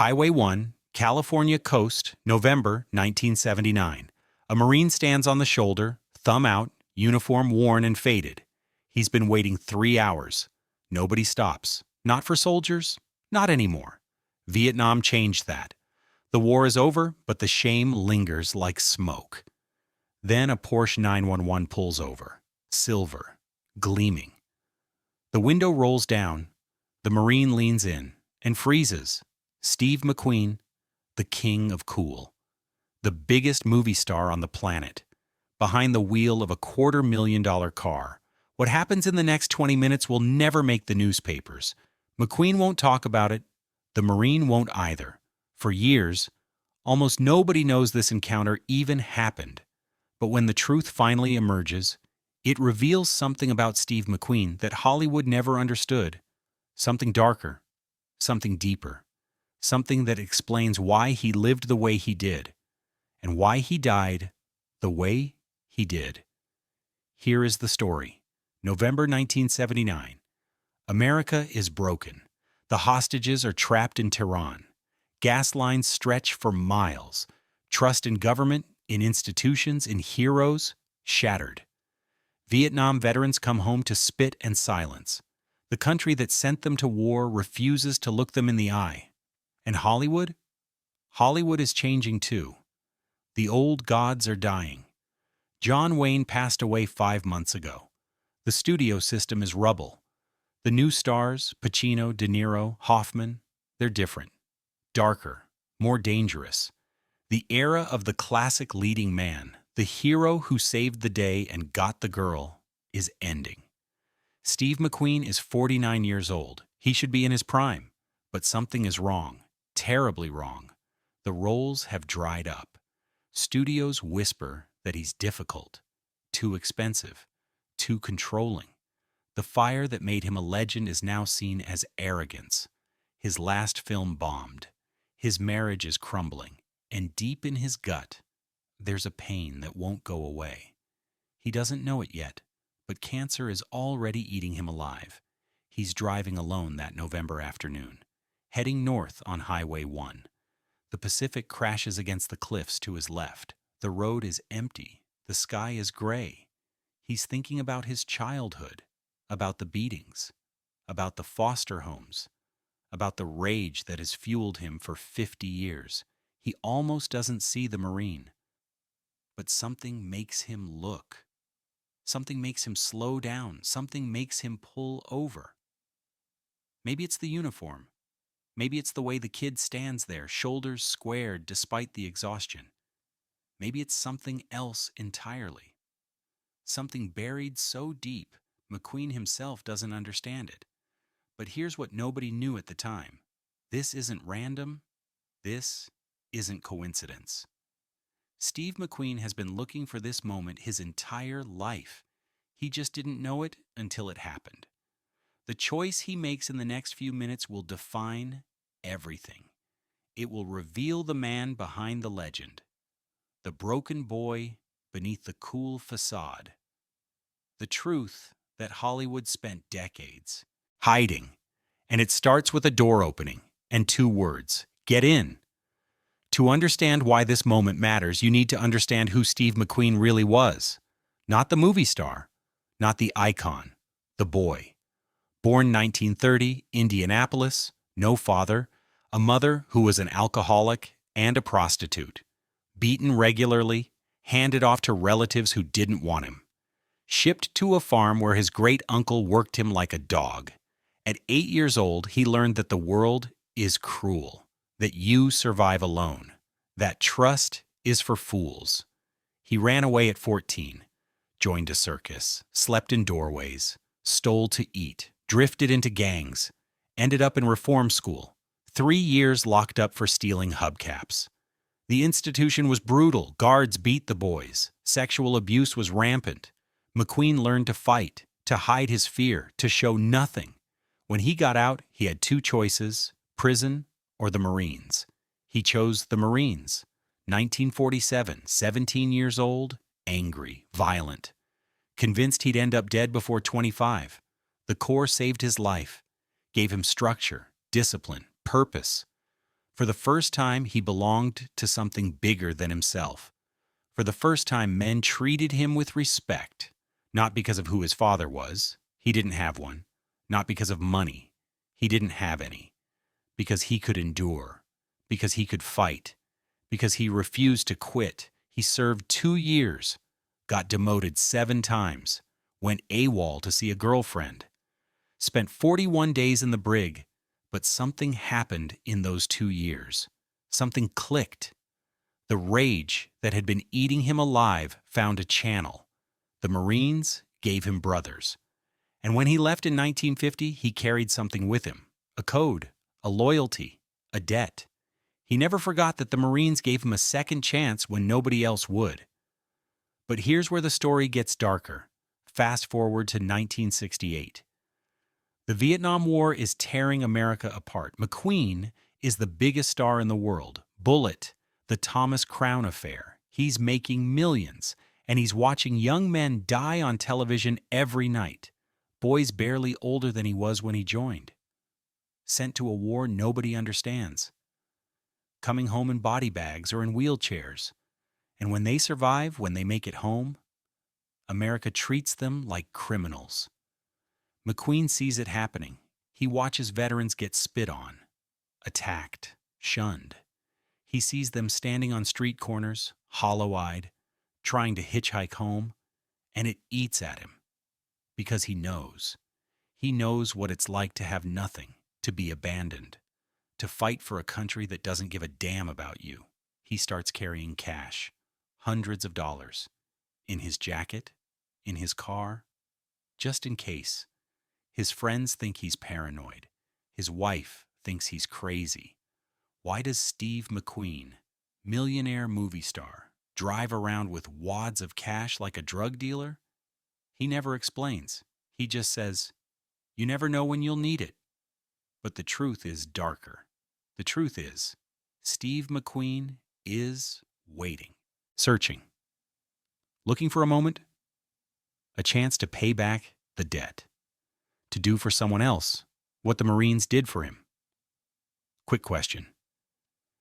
Highway 1, California coast, November 1979. A Marine stands on the shoulder, thumb out, uniform worn and faded. He's been waiting 3 hours. Nobody stops. Not for soldiers, not anymore. Vietnam changed that. The war is over, but the shame lingers like smoke. Then a Porsche 911 pulls over, silver, gleaming. The window rolls down. The Marine leans in and freezes. Steve McQueen, the king of cool, the biggest movie star on the planet, behind the wheel of a $250,000 car. What happens in the next 20 minutes will never make the newspapers. McQueen won't talk about it. The Marine won't either. For years, almost nobody knows this encounter even happened. But when the truth finally emerges, it reveals something about Steve McQueen that Hollywood never understood. Something darker, something deeper, something that explains why he lived the way he did, and why he died the way he did. Here is the story. November 1979. America is broken. The hostages are trapped in Tehran. Gas lines stretch for miles. Trust in government, in institutions, in heroes, shattered. Vietnam veterans come home to spit and silence. The country that sent them to war refuses to look them in the eye. And Hollywood? Hollywood is changing too. The old gods are dying. John Wayne passed away 5 months ago. The studio system is rubble. The new stars, Pacino, De Niro, Hoffman, they're different. Darker, more dangerous. The era of the classic leading man, the hero who saved the day and got the girl, is ending. Steve McQueen is 49 years old. He should be in his prime. But something is wrong, terribly wrong. The roles have dried up. Studios whisper that he's difficult, too expensive, too controlling. The fire that made him a legend is now seen as arrogance. His last film bombed. His marriage is crumbling. And deep in his gut, there's a pain that won't go away. He doesn't know it yet, but cancer is already eating him alive. He's driving alone that November afternoon, heading north on Highway 1. The Pacific crashes against the cliffs to his left. The road is empty. The sky is gray. He's thinking about his childhood, about the beatings, about the foster homes, about the rage that has fueled him for 50 years. He almost doesn't see the Marine. But something makes him look. Something makes him slow down. Something makes him pull over. Maybe it's the uniform. Maybe it's the way the kid stands there, shoulders squared despite the exhaustion. Maybe it's something else entirely. Something buried so deep, McQueen himself doesn't understand it. But here's what nobody knew at the time. This isn't random. This isn't coincidence. Steve McQueen has been looking for this moment his entire life. He just didn't know it until it happened. The choice he makes in the next few minutes will define everything. It will reveal the man behind the legend, the broken boy beneath the cool facade, the truth that Hollywood spent decades hiding. And it starts with a door opening and 2 words: get in. To understand why this moment matters, you need to understand who Steve McQueen really was. Not the movie star, not the icon, the boy. Born 1930, Indianapolis, no father, a mother who was an alcoholic and a prostitute, beaten regularly, handed off to relatives who didn't want him, shipped to a farm where his great-uncle worked him like a dog. At 8 years old, he learned that the world is cruel, that you survive alone, that trust is for fools. He ran away at 14, joined a circus, slept in doorways, stole to eat, drifted into gangs, ended up in reform school, 3 years locked up for stealing hubcaps. The institution was brutal. Guards beat the boys. Sexual abuse was rampant. McQueen learned to fight, to hide his fear, to show nothing. When he got out, he had 2 choices: prison or the Marines. He chose the Marines. 1947, 17 years old, angry, violent. Convinced he'd end up dead before 25. The Corps saved his life, gave him structure, discipline, purpose. For the first time, he belonged to something bigger than himself. For the first time, men treated him with respect, not because of who his father was. He didn't have one. Not because of money. He didn't have any. Because he could endure. Because he could fight. Because he refused to quit. He served 2 years, got demoted 7 times, went AWOL to see a girlfriend, spent 41 days in the brig, but something happened in those 2 years. Something clicked. The rage that had been eating him alive found a channel. The Marines gave him brothers. And when he left in 1950, he carried something with him, a code, a loyalty, a debt. He never forgot that the Marines gave him a second chance when nobody else would. But here's where the story gets darker. Fast forward to 1968. The Vietnam War is tearing America apart. McQueen is the biggest star in the world. Bullet, the Thomas Crown affair. He's making millions, and he's watching young men die on television every night. Boys barely older than he was when he joined. Sent to a war nobody understands. Coming home in body bags or in wheelchairs. And when they survive, when they make it home, America treats them like criminals. McQueen sees it happening. He watches veterans get spit on, attacked, shunned. He sees them standing on street corners, hollow-eyed, trying to hitchhike home, and it eats at him. Because he knows. He knows what it's like to have nothing, to be abandoned, to fight for a country that doesn't give a damn about you. He starts carrying cash, hundreds of dollars, in his jacket, in his car, just in case. His friends think he's paranoid. His wife thinks he's crazy. Why does Steve McQueen, millionaire movie star, drive around with wads of cash like a drug dealer? He never explains. He just says, "You never know when you'll need it." But the truth is darker. The truth is, Steve McQueen is waiting, searching, looking for a moment, a chance to pay back the debt, to do for someone else what the Marines did for him. Quick question.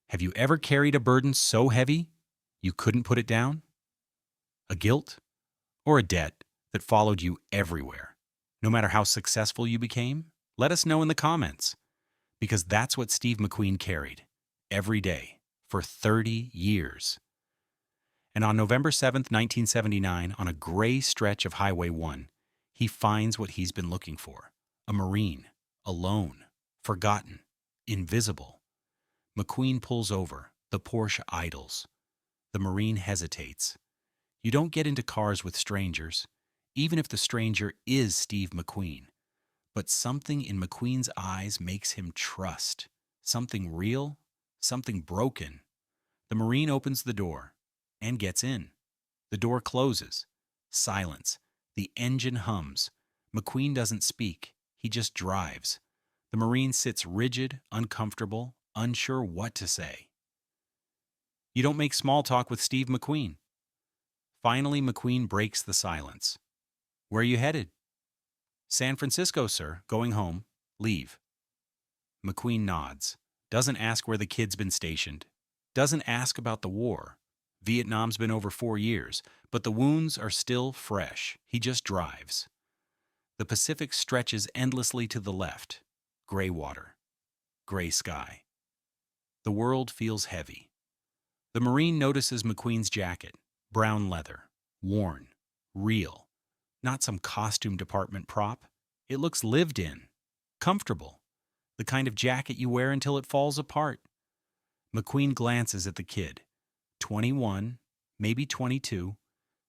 Have you ever carried a burden so heavy you couldn't put it down? A guilt or a debt that followed you everywhere, no matter how successful you became? Let us know in the comments, because that's what Steve McQueen carried every day for 30 years. And on November 7th, 1979, on a gray stretch of Highway 1, he finds what he's been looking for, a Marine, alone, forgotten, invisible. McQueen pulls over, the Porsche idles. The Marine hesitates. You don't get into cars with strangers, even if the stranger is Steve McQueen. But something in McQueen's eyes makes him trust. Something real, something broken. The Marine opens the door and gets in. The door closes. Silence. The engine hums. McQueen doesn't speak. He just drives. The Marine sits rigid, uncomfortable, unsure what to say. You don't make small talk with Steve McQueen. Finally, McQueen breaks the silence. Where are you headed? San Francisco, sir. Going home. Leave. McQueen nods. Doesn't ask where the kid's been stationed. Doesn't ask about the war. Vietnam's been over 4 years, but the wounds are still fresh. He just drives. The Pacific stretches endlessly to the left. Gray water. Gray sky. The world feels heavy. The Marine notices McQueen's jacket. Brown leather. Worn. Real. Not some costume department prop. It looks lived in. Comfortable. The kind of jacket you wear until it falls apart. McQueen glances at the kid. 21, maybe 22.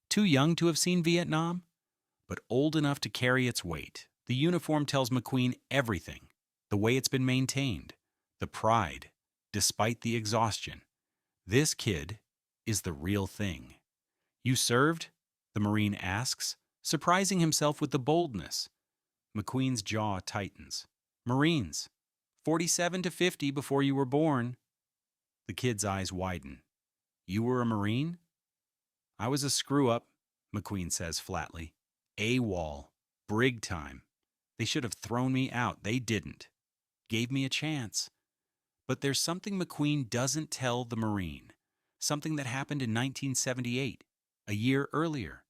Too young to have seen Vietnam, but old enough to carry its weight. The uniform tells McQueen everything. The way it's been maintained. The pride, despite the exhaustion. This kid is the real thing. You served? The Marine asks, surprising himself with the boldness. McQueen's jaw tightens. Marines. 47 to 50 before you were born. The kid's eyes widen. You were a Marine? I was a screw-up, McQueen says flatly. AWOL. Brig time. They should have thrown me out. They didn't. Gave me a chance. But there's something McQueen doesn't tell the Marine, something that happened in 1978, a year earlier,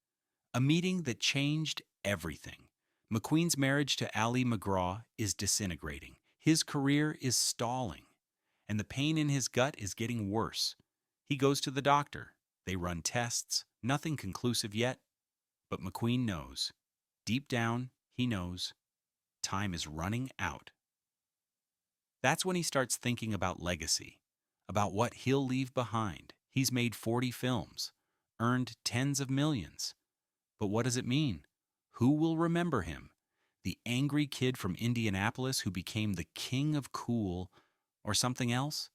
a meeting that changed everything. McQueen's marriage to Allie McGraw is disintegrating. His career is stalling, and the pain in his gut is getting worse. He goes to the doctor. They run tests, nothing conclusive yet, but McQueen knows. Deep down, he knows time is running out. That's when he starts thinking about legacy, about what he'll leave behind. He's made 40 films, earned tens of millions. But what does it mean? Who will remember him? The angry kid from Indianapolis who became the king of cool, or something else?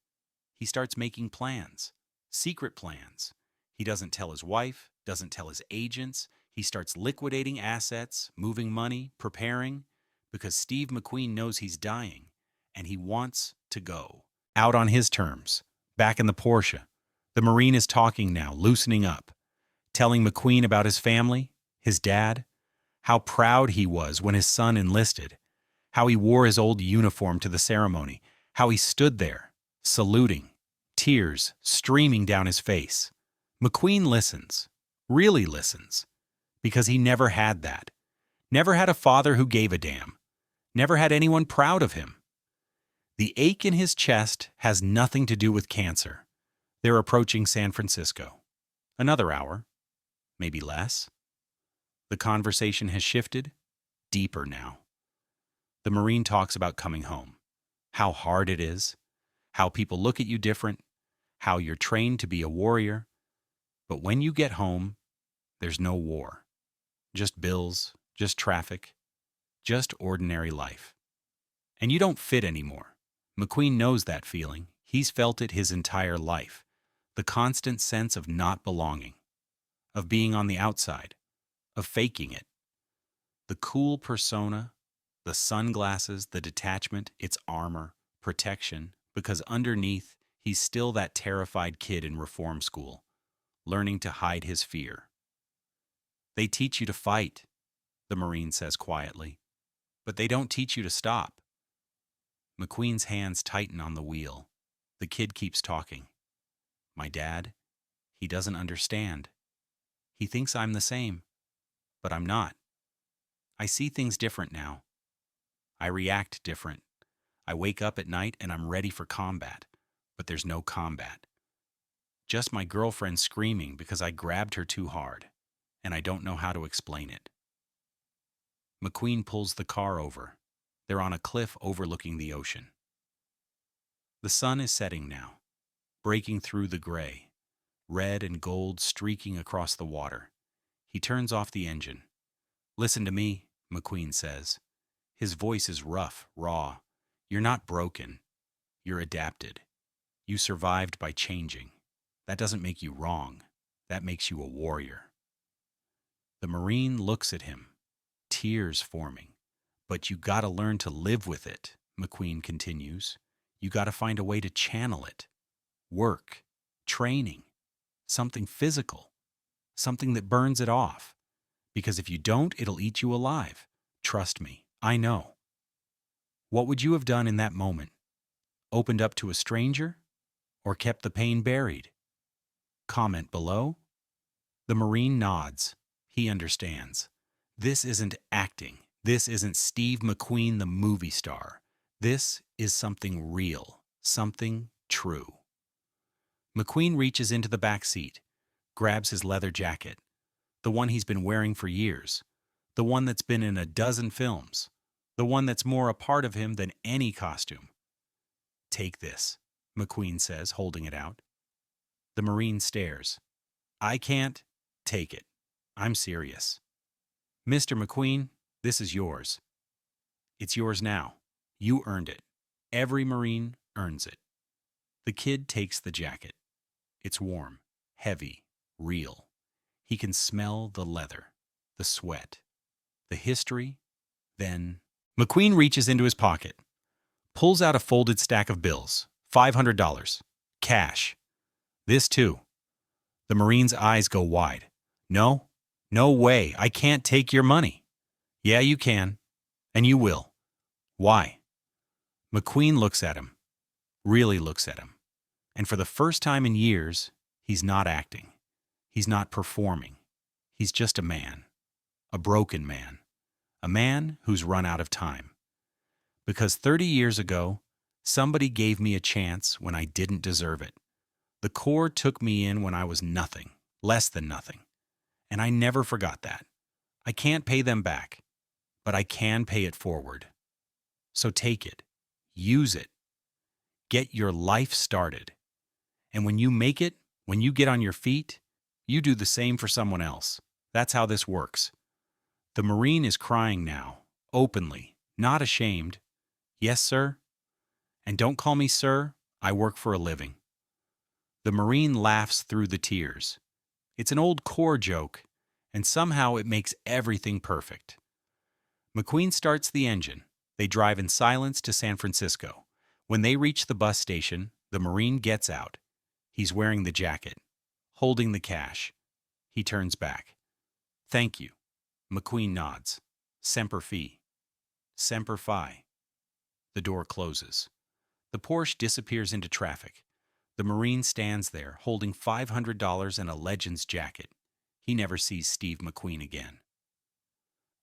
He starts making plans, secret plans. He doesn't tell his wife, doesn't tell his agents. He starts liquidating assets, moving money, preparing, because Steve McQueen knows he's dying, and he wants to go. Out on his terms, back in the Porsche. The Marine is talking now, loosening up, telling McQueen about his family, his dad, how proud he was when his son enlisted, how he wore his old uniform to the ceremony, how he stood there, saluting, tears streaming down his face. McQueen listens, really listens, because he never had that. Never had a father who gave a damn. Never had anyone proud of him. The ache in his chest has nothing to do with cancer. They're approaching San Francisco. Another hour, maybe less. The conversation has shifted, deeper now. The Marine talks about coming home, how hard it is, how people look at you different, how you're trained to be a warrior. But when you get home, there's no war. Just bills, just traffic, just ordinary life. And you don't fit anymore. McQueen knows that feeling. He's felt it his entire life. The constant sense of not belonging, of being on the outside, of faking it. The cool persona, the sunglasses, the detachment, its armor, protection, because underneath, he's still that terrified kid in reform school, learning to hide his fear. They teach you to fight, the Marine says quietly, but they don't teach you to stop. McQueen's hands tighten on the wheel. The kid keeps talking. My dad, he doesn't understand. He thinks I'm the same, but I'm not. I see things different now. I react different. I wake up at night and I'm ready for combat, but there's no combat. Just my girlfriend screaming because I grabbed her too hard, and I don't know how to explain it. McQueen pulls the car over. They're on a cliff overlooking the ocean. The sun is setting now, breaking through the gray, red and gold streaking across the water. He turns off the engine. Listen to me, McQueen says. His voice is rough, raw. You're not broken. You're adapted. You survived by changing. That doesn't make you wrong. That makes you a warrior. The Marine looks at him, tears forming. But you gotta learn to live with it, McQueen continues. You gotta find a way to channel it. Work, training, something physical, something that burns it off. Because if you don't, it'll eat you alive. Trust me, I know. What would you have done in that moment? Opened up to a stranger? Or kept the pain buried? Comment below. The Marine nods. He understands. This isn't acting. This isn't Steve McQueen, the movie star. This is something real, something true. McQueen reaches into the back seat, grabs his leather jacket, the one he's been wearing for years, the one that's been in a dozen films, the one that's more a part of him than any costume. Take this, McQueen says, holding it out. The Marine stares. I can't take it. I'm serious. Mr. McQueen, this is yours. It's yours now. You earned it. Every Marine earns it. The kid takes the jacket. It's warm, heavy, real. He can smell the leather, the sweat, the history. Then McQueen reaches into his pocket, pulls out a folded stack of bills, $500, cash. This too. The Marine's eyes go wide. No, no way. I can't take your money. Yeah, you can. And you will. Why? McQueen looks at him. really looks at him. And for the first time in years, he's not acting. He's not performing. He's just a man. A broken man. A man who's run out of time. Because 30 years ago, somebody gave me a chance when I didn't deserve it. The Corps took me in when I was nothing, less than nothing. And I never forgot that. I can't pay them back, but I can pay it forward. So take it. Use it. Get your life started. And when you make it, when you get on your feet, you do the same for someone else. That's how this works. The Marine is crying now, openly, not ashamed. Yes, sir? And don't call me sir, I work for a living. The Marine laughs through the tears. It's an old Corps joke, and somehow it makes everything perfect. McQueen starts the engine. They drive in silence to San Francisco. When they reach the bus station, the Marine gets out. He's wearing the jacket, holding the cash. He turns back. Thank you. McQueen nods. Semper Fi. Semper Fi. The door closes. The Porsche disappears into traffic. The Marine stands there, holding $500 and a Legends jacket. He never sees Steve McQueen again.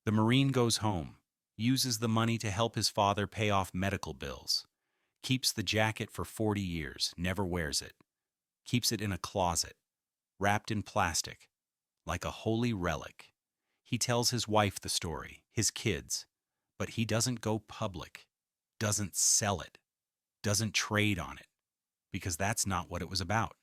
The Marine goes home, uses the money to help his father pay off medical bills, keeps the jacket for 40 years, never wears it, keeps it in a closet, wrapped in plastic, like a holy relic. He tells his wife the story, his kids, but he doesn't go public, doesn't sell it, doesn't trade on it, because that's not what it was about.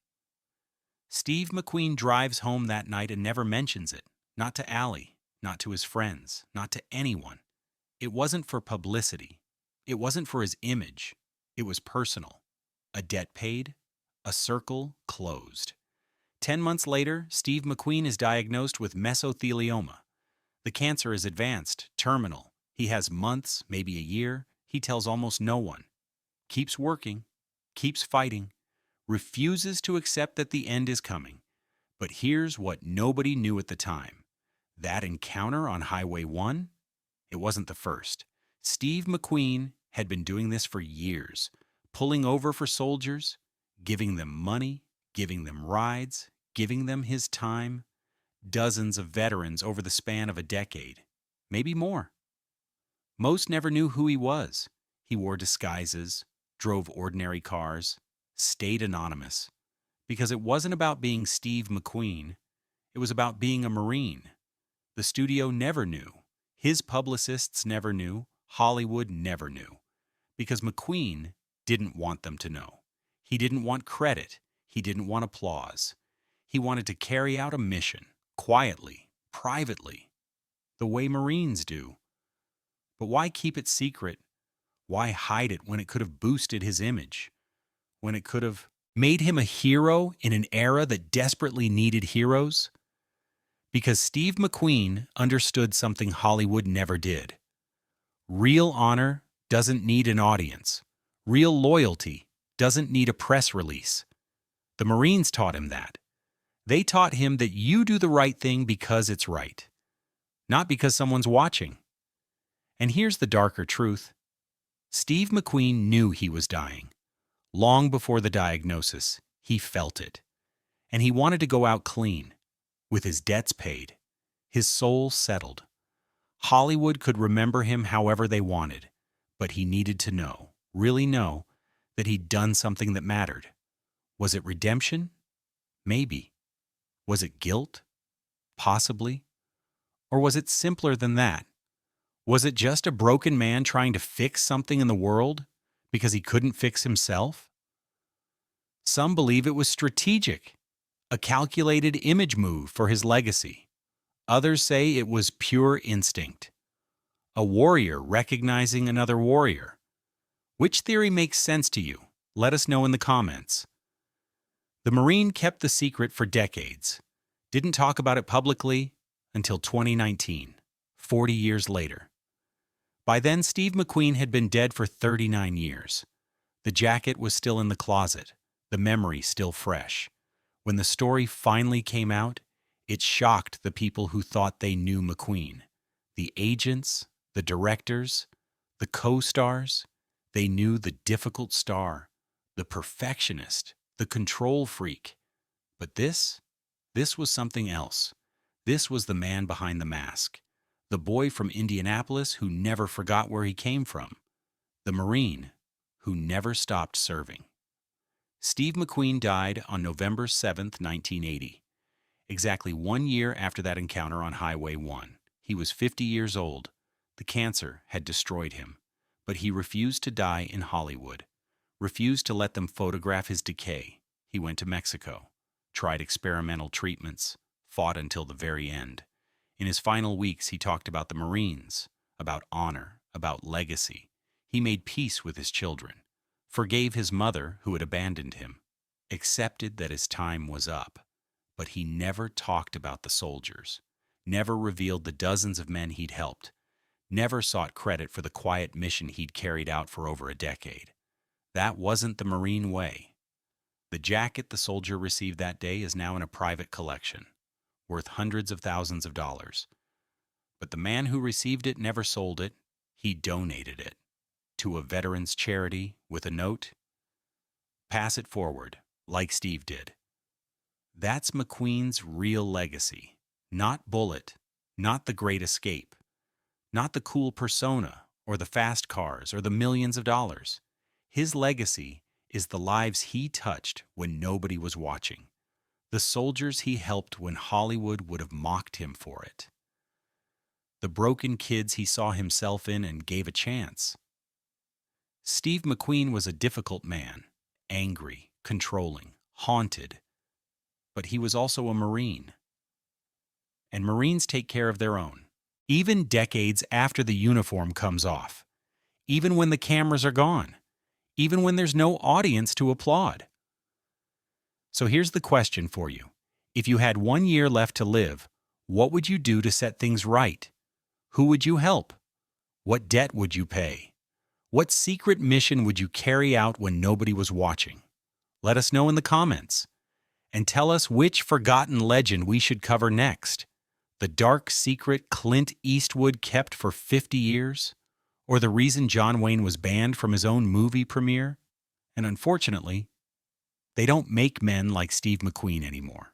Steve McQueen drives home that night and never mentions it, not to Allie, not to his friends, not to anyone. It wasn't for publicity. It wasn't for his image. It was personal. A debt paid, a circle closed. 10 months later, Steve McQueen is diagnosed with mesothelioma. The cancer is advanced, terminal. He has months, maybe a year. He tells almost no one. Keeps working, keeps fighting, refuses to accept that the end is coming. But here's what nobody knew at the time. That encounter on Highway 1? It wasn't the first. Steve McQueen had been doing this for years, pulling over for soldiers, giving them money, giving them rides, giving them his time. Dozens of veterans over the span of a decade, maybe more. Most never knew who he was. He wore disguises, drove ordinary cars, stayed anonymous, because it wasn't about being Steve McQueen. It was about being a Marine. The studio never knew. His publicists never knew. Hollywood never knew. Because McQueen didn't want them to know. He didn't want credit. He didn't want applause. He wanted to carry out a mission, quietly, privately, the way Marines do. But why keep it secret? Why hide it when it could have boosted his image? When it could have made him a hero in an era that desperately needed heroes? Because Steve McQueen understood something Hollywood never did. Real honor doesn't need an audience. Real loyalty doesn't need a press release. The Marines taught him that. They taught him that you do the right thing because it's right, not because someone's watching. And here's the darker truth. Steve McQueen knew he was dying. Long before the diagnosis, he felt it. And he wanted to go out clean, with his debts paid, his soul settled. Hollywood could remember him however they wanted, but he needed to know, really know, that he'd done something that mattered. Was it redemption? Maybe. Was it guilt? Possibly. Or was it simpler than that? Was it just a broken man trying to fix something in the world because he couldn't fix himself? Some believe it was strategic, a calculated image move for his legacy. Others say it was pure instinct, a warrior recognizing another warrior. Which theory makes sense to you? Let us know in the comments. The Marine kept the secret for decades, didn't talk about it publicly until 2019, 40 years later. By then, Steve McQueen had been dead for 39 years. The jacket was still in the closet, the memory still fresh. When the story finally came out, it shocked the people who thought they knew McQueen. The agents, the directors, the co-stars, they knew the difficult star, the perfectionist, the control freak. But this was something else. This was the man behind the mask, the boy from Indianapolis who never forgot where he came from, the Marine who never stopped serving. Steve McQueen died on November 7, 1980, exactly 1 year after that encounter on Highway 1. He was 50 years old. The cancer had destroyed him, but he refused to die in Hollywood, refused to let them photograph his decay. He went to Mexico, tried experimental treatments, fought until the very end. In his final weeks, he talked about the Marines, about honor, about legacy. He made peace with his children, forgave his mother who had abandoned him, accepted that his time was up. But he never talked about the soldiers, never revealed the dozens of men he'd helped, never sought credit for the quiet mission he'd carried out for over a decade. That wasn't the Marine way. The jacket the soldier received that day is now in a private collection, worth hundreds of thousands of dollars. But the man who received it never sold it. He donated it to a veterans charity with a note, "Pass it forward, like Steve did." That's McQueen's real legacy. Not Bullet, not the great escape, not the cool persona or the fast cars or the millions of dollars. His legacy is the lives he touched when nobody was watching, the soldiers he helped when Hollywood would have mocked him for it, the broken kids he saw himself in and gave a chance. Steve McQueen was a difficult man, angry, controlling, haunted, but he was also a Marine. And Marines take care of their own, even decades after the uniform comes off, even when the cameras are gone, even when there's no audience to applaud. So here's the question for you. If you had 1 year left to live, what would you do to set things right? Who would you help? What debt would you pay? What secret mission would you carry out when nobody was watching? Let us know in the comments. And tell us which forgotten legend we should cover next. The dark secret Clint Eastwood kept for 50 years? Or the reason John Wayne was banned from his own movie premiere? And unfortunately, they don't make men like Steve McQueen anymore.